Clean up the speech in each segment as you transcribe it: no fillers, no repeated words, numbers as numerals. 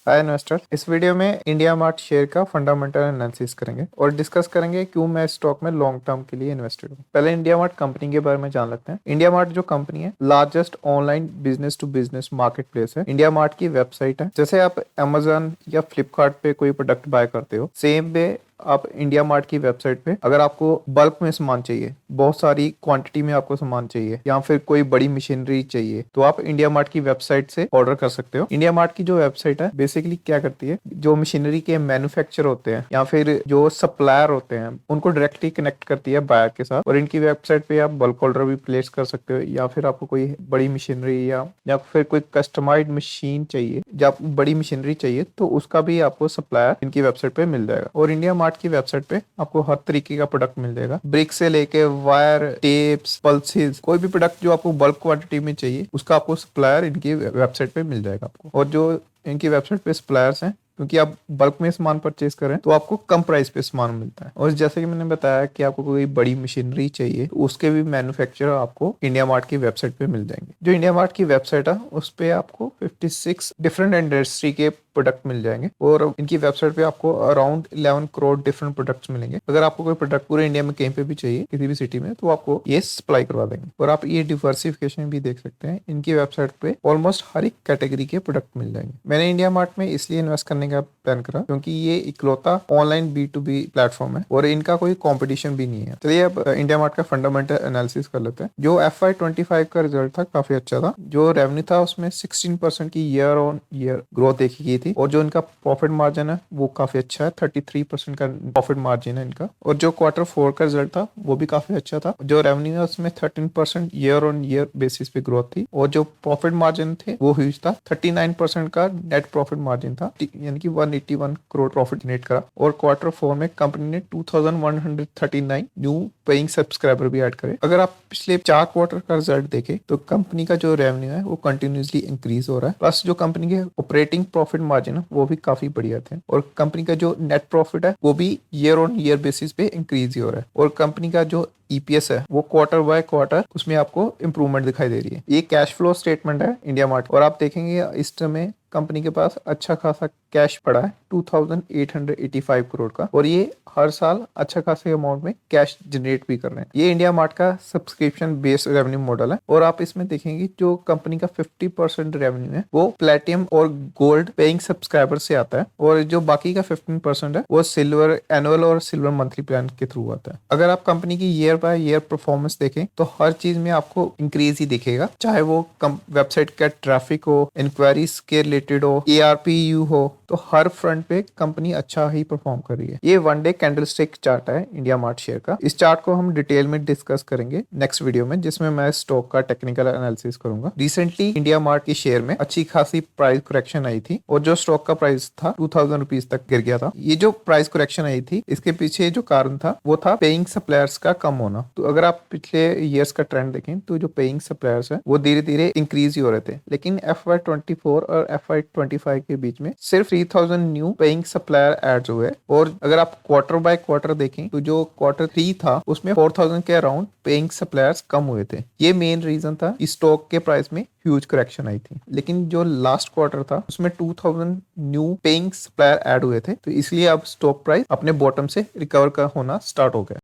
हाय investor, इस video में India mart share का फंडामेंटल एनालिसिस करेंगे और डिस्कस करेंगे क्यों मैं स्टॉक में लॉन्ग टर्म के लिए इन्वेस्टेड हूँ। पहले इंडिया मार्ट कंपनी के बारे में जान लेते हैं। इंडिया मार्ट जो कंपनी है, largest online business to business market place है। इंडिया मार्ट की वेबसाइट है। जैसे आप अमेजोन या फ्लिपकार्ट पे कोई प्रोडक्ट बाय करते हो, सेम वे आप इंडिया मार्ट की वेबसाइट पे अगर आपको बल्क में सामान चाहिए, बहुत सारी क्वांटिटी में आपको सामान चाहिए या फिर कोई बड़ी मशीनरी चाहिए, तो आप इंडिया मार्ट की वेबसाइट से ऑर्डर कर सकते हो। इंडिया मार्ट की जो वेबसाइट है बेसिकली क्या करती है, जो मशीनरी के मैन्युफैक्चर होते हैं या फिर जो सप्लायर होते हैं उनको डायरेक्टली कनेक्ट करती है बायर के साथ। और इनकी वेबसाइट पे आप बल्क ऑर्डर भी प्लेस कर सकते हो या फिर आपको कोई बड़ी मशीनरी या फिर कोई कस्टमाइज्ड मशीन चाहिए, जब बड़ी मशीनरी चाहिए तो उसका भी आपको सप्लायर इनकी वेबसाइट पे मिल जाएगा। और इंडिया मार्ट की वेबसाइट पे आपको हर तरीके का प्रोडक्ट मिल जाएगा, ब्रिक से लेके वायर, टेप्स, पल्सेस, कोई भी प्रोडक्ट जो आपको बल्क क्वांटिटी में चाहिए उसका आपको सप्लायर इनकी वेबसाइट पे मिल जाएगा आपको। और जो इनकी वेबसाइट पे सप्लायर्स हैं, क्योंकि आप बल्क में सामान परचेज करें तो आपको कम प्राइस पे सामान मिलता है। और जैसे कि मैंने बताया कि आपको कोई बड़ी मशीनरी चाहिए तो उसके भी मैन्युफैक्चरर आपको इंडिया मार्ट की वेबसाइट पे मिल जाएंगे। जो इंडिया मार्ट की वेबसाइट है उस पे आपको 56 डिफरेंट इंडस्ट्री के प्रोडक्ट मिल जाएंगे और इनकी वेबसाइट पे आपको अराउंड 11 करोड़ डिफरेंट प्रोडक्ट्स मिलेंगे। अगर आपको कोई प्रोडक्ट पूरे इंडिया में कहीं पे भी चाहिए, किसी भी सिटी में, तो आपको ये सप्लाई करवा देंगे। और आप ये डिवर्सिफिकेशन भी देख सकते हैं, इनकी वेबसाइट पे ऑलमोस्ट हर एक कैटेगरी के प्रोडक्ट मिल जाएंगे। मैंने इंडिया मार्ट में इसलिए इन्वेस्ट करने का प्लान करा क्योंकि ये इकलौता ऑनलाइन B2B प्लेटफॉर्म है और इनका कोई कॉम्पिटिशन भी नहीं है। चलिए अब इंडिया मार्ट का फंडामेंटल एनालिसिस कर लेते हैं। जो FY25 का रिजल्ट था काफी अच्छा था। जो रेवेन्यू था उसमें 16% की ईयर ऑन ईयर ग्रोथ देखी गई थी और जो इनका प्रॉफिट मार्जिन है वो काफी अच्छा है, 33% का प्रॉफिट मार्जिन है इनका। और जो Q4 का रिजल्ट था वो भी काफी अच्छा था। जो रेवेन्यू है उसमें 13% ईयर ऑन ईयर बेसिस पे ग्रोथ थी और जो प्रॉफिट मार्जिन थे वो ह्यूज था, 39% का नेट प्रॉफिट मार्जिन था, यानी कि 181 करोड़ प्रॉफिट जनरेट करा। और Q4 में कंपनी ने 2139 न्यू पेइंग सब्सक्राइबर भी ऐड करे। अगर आप पिछले 4 क्वार्टर का रिजल्ट देखें तो कंपनी का जो रेवेन्यू है वो कंटिन्यूसली इंक्रीज हो रहा है, प्लस जो कंपनी के ऑपरेटिंग प्रॉफिट मार्जिन है वो भी काफी बढ़िया थे। और कंपनी का जो नेट प्रॉफिट है वो भी ईयर ऑन ईयर बेसिस पे इंक्रीज ही हो रहा है। और कंपनी का जो EPS है वो क्वार्टर बाय क्वार्टर उसमें आपको इंप्रूवमेंट दिखाई दे रही है। ये कैश फ्लो स्टेटमेंट है इंडिया मार्ट और आप देखेंगे इस समय कंपनी के पास अच्छा खासा कैश पड़ा है, 2885 करोड़ का, और ये हर साल अच्छा खासे अमाउंट में कैश जनरेट भी कर रहे हैं। ये इंडिया मार्ट का सब्सक्रिप्शन बेस्ड रेवेन्यू मॉडल है और आप इसमें देखेंगे जो कंपनी का 50% रेवेन्यू है वो प्लेटिनम और गोल्ड पेइंग सब्सक्राइबर से आता है और जो बाकी का 15% है वो सिल्वर एनुअल और सिल्वर मंथली प्लान के थ्रू आता है। अगर आप कंपनी की ईयर बाय ईयर परफॉर्मेंस देखें तो हर चीज में आपको इंक्रीज ही दिखेगा, चाहे वो वेबसाइट का ट्रैफिक हो, इंक्वायरीज के रिलेटेड हो, ARPU हो, तो हर फ्रंट पे कंपनी अच्छा ही परफॉर्म कर रही है। ये 1 डे कैंडलस्टिक चार्ट है इंडिया मार्ट शेयर का। इस चार्ट को हम डिटेल में डिस्कस करेंगे नेक्स्ट वीडियो में, जिसमें मैं स्टॉक का टेक्निकल एनालिसिस करूंगा। रिसेंटली इंडिया मार्ट की शेयर में अच्छी खासी प्राइस करेक्शन आई थी और जो स्टॉक का प्राइस था 2000 रुपीज तक गिर गया था। ये जो प्राइस करेक्शन आई थी इसके पीछे जो कारण था वो था पेइंग सप्लायर्स का कम होना। तो अगर आप पिछले ईयर्स का ट्रेंड देखें तो जो पेइंग सप्लायर्स है वो धीरे धीरे इंक्रीज ही हो रहे थे, लेकिन FY24 और FY25 के बीच में सिर्फ 3000 न्यू पेइंग सप्लायर एड्स हुए। और अगर आप क्वार्टर बाय क्वार्टर देखें तो जो Q3 था उसमें 4000 के अराउंड पेइंग सप्लायर्स कम हुए थे। ये मेन रीजन था कि स्टॉक के प्राइस में ह्यूज करेक्शन आई थी। लेकिन जो लास्ट क्वार्टर था उसमें 2000 न्यू पेइंग सप्लायर ऐड हुए थे, तो इसलिए अब स्टॉक प्राइस अपने बॉटम से रिकवर का होना स्टार्ट हो गया।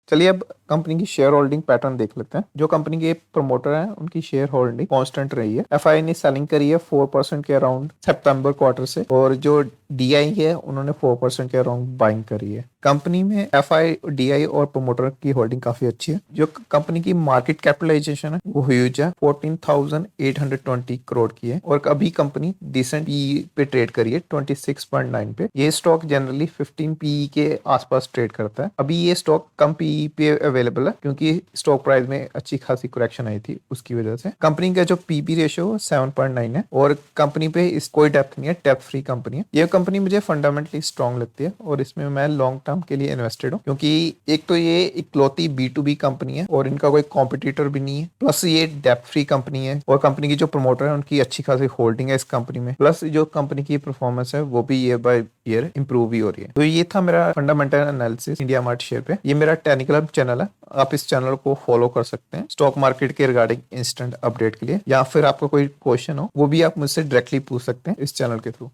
चलिए अब कंपनी की शेयर होल्डिंग पैटर्न देख लेते हैं। जो कंपनी के प्रमोटर हैं उनकी शेयर होल्डिंग कांस्टेंट रही है। FI ने सेलिंग करी है 4% के अराउंड सितंबर क्वार्टर से और जो DI है उन्होंने 4% के अराउंड बाइंग करी है। कंपनी में FI, DI और प्रमोटर की होल्डिंग काफी अच्छी है। जो कंपनी की मार्केट कैपिटलाइजेशन है वो ह्यूज है, 14,820 करोड़ की है और अभी कंपनी डिसेंट PE पे ट्रेड करी है 26.9 पे। ये स्टॉक जनरली 15 PE के आसपास ट्रेड करता है। अभी ये स्टॉक कम PE पे अवेलेबल है क्योंकि स्टॉक प्राइस में अच्छी खासी करेक्शन आई थी, उसकी वजह से। कंपनी का जो PB रेशियो 7.9 है और कंपनी पे कोई डेप्थ नहीं है, डेप्थ फ्री कंपनी है। ये कंपनी मुझे फंडामेंटली स्ट्रॉन्ग लगती है और इसमें मैं लॉन्ग टर्म टर्म के लिए इन्वेस्टेड हूँ, क्योंकि एक तो ये इकलौती B2B कंपनी है और इनका कोई कॉम्पिटिटर भी नहीं है, प्लस ये डेब्ट फ्री कंपनी है और कंपनी की जो प्रमोटर है उनकी अच्छी खासी होल्डिंग है इस कंपनी में, प्लस जो कंपनी की परफॉर्मेंस है वो भी ईयर बाय ईयर इंप्रूव ही हो रही है। तो ये था मेरा fundamental analysis India mart share पे। ये मेरा टेक्निकल चैनल है, आप इस चैनल को फॉलो कर सकते हैं स्टॉक मार्केट के रिगार्डिंग इंस्टेंट अपडेट के लिए, या फिर आपका कोई क्वेश्चन हो वो भी आप मुझसे डायरेक्टली पूछ सकते हैं इस चैनल के थ्रू।